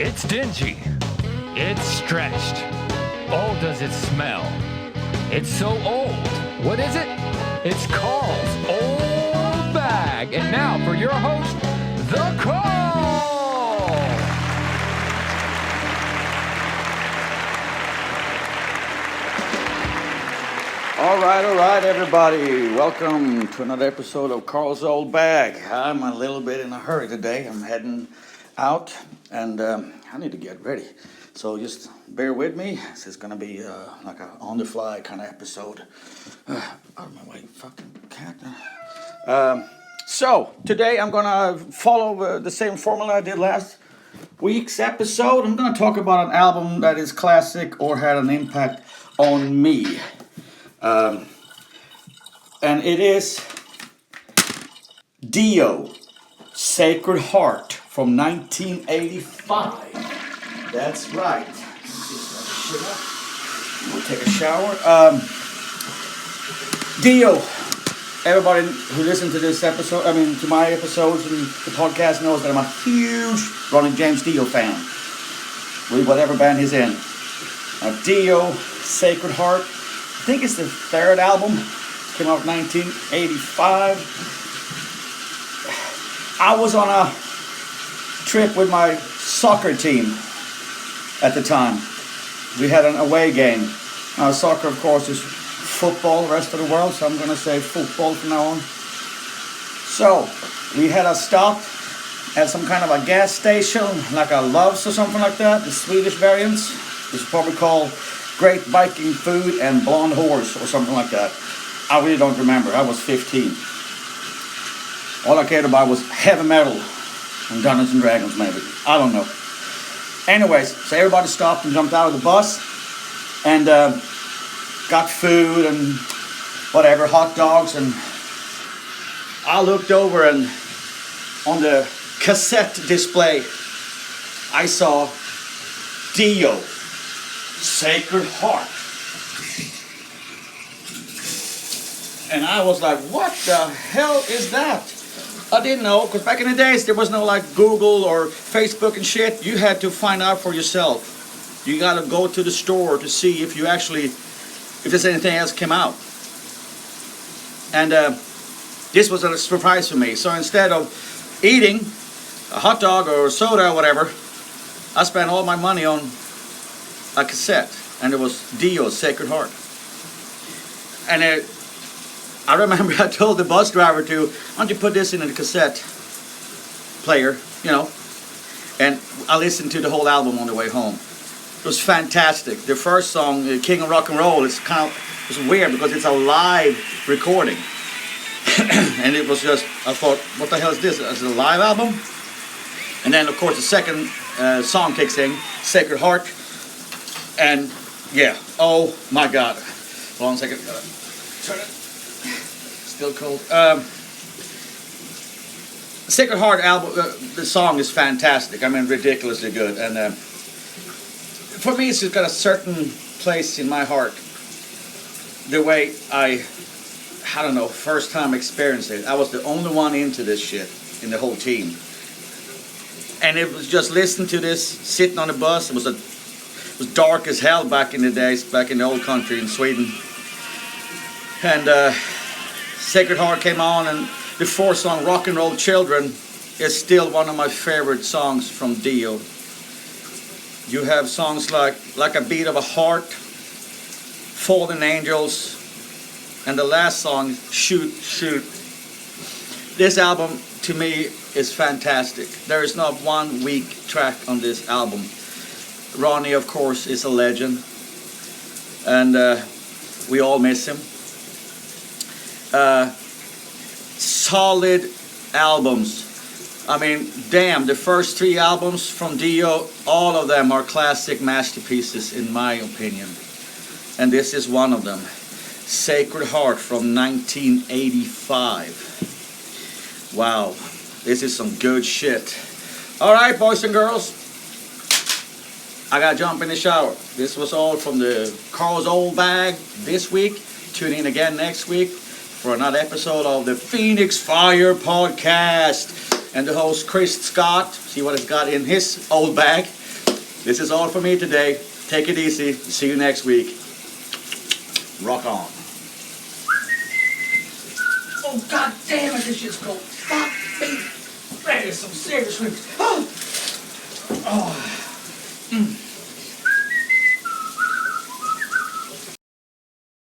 It's dingy. It's stretched. Oh, does it smell? It's so old. What is it? It's Carl's Old Bag. And now for your host, The Carl! All right, everybody. Welcome to another episode of Carl's Old Bag. I'm a little bit in a hurry today. I'm heading out, and I need to get ready. So just bear with me. This is going to be like a on-the-fly kind of episode. Out of my way, fucking cat. So today I'm going to follow the same formula I did last week's episode. I'm going to talk about an album that is classic or had an impact on me. And it is Dio, Sacred Heart from 1985. That's right. We'll take a shower. Dio, everybody who listened to this episode, to my episodes and the podcast knows that I'm a huge Ronnie James Dio fan. With whatever band he's in. Dio, Sacred Heart. I think it's the third album. Came out in 1985. I was on a trip with my soccer team at the time. We had an away game. Soccer, of course, is football, the rest of the world, so I'm going to say football from now on. So, we had a stop at some kind of a gas station, like a Love's or something like that, the Swedish variants. It's probably called Great Viking Food and Blonde Horse or something like that. I really don't remember. I was 15. All I cared about was heavy metal and Dungeons and Dragons, maybe. I don't know. Anyways, so everybody stopped and jumped out of the bus and got food and whatever, hot dogs. And I looked over and on the cassette display, I saw Dio, Sacred Heart. And I was like, what the hell is that? I didn't know, because back in the days, there was no like Google or Facebook and shit. You had to find out for yourself. You got to go to the store to see if there's anything else came out. And this was a surprise for me. So instead of eating a hot dog or soda or whatever, I spent all my money on a cassette. And it was Dio's Sacred Heart. And I remember I told the bus driver to, why don't you put this in the cassette player, and I listened to the whole album on the way home. It was fantastic. The first song, King of Rock and Roll, it's weird because it's a live recording. And it was just, I thought, what the hell is this? Is it a live album? And then, of course, the second song kicks in, Sacred Heart. And, yeah, oh my God. Hold on a second. Turn it. Still cold. Sacred Heart album, the song is fantastic. Ridiculously good. And for me, it's just got a certain place in my heart. The way I don't know, first time experienced it. I was the only one into this shit in the whole team. And it was just listening to this, sitting on the bus. It was dark as hell back in the days, back in the old country in Sweden. And Sacred Heart came on, and the fourth song, Rock and Roll Children, is still one of my favorite songs from Dio. You have songs like A Beat of a Heart, Fallen Angels, and the last song, Shoot, Shoot. This album, to me, is fantastic. There is not one weak track on this album. Ronnie, of course, is a legend, and we all miss him. Solid albums. Damn, the first three albums from Dio, all of them are classic masterpieces in my opinion. And this is one of them. Sacred Heart from 1985. Wow, this is some good shit. Alright, boys and girls, I gotta jump in the shower. This was all from the Carl's Old Bag this week. Tune in again next week for another episode of the Phoenix Fire Podcast. And the host, Chris Scott. See what he's got in his old bag. This is all for me today. Take it easy. See you next week. Rock on. Oh, god damn it, this shit's cold. Fuck me. That is some serious ribs. Oh.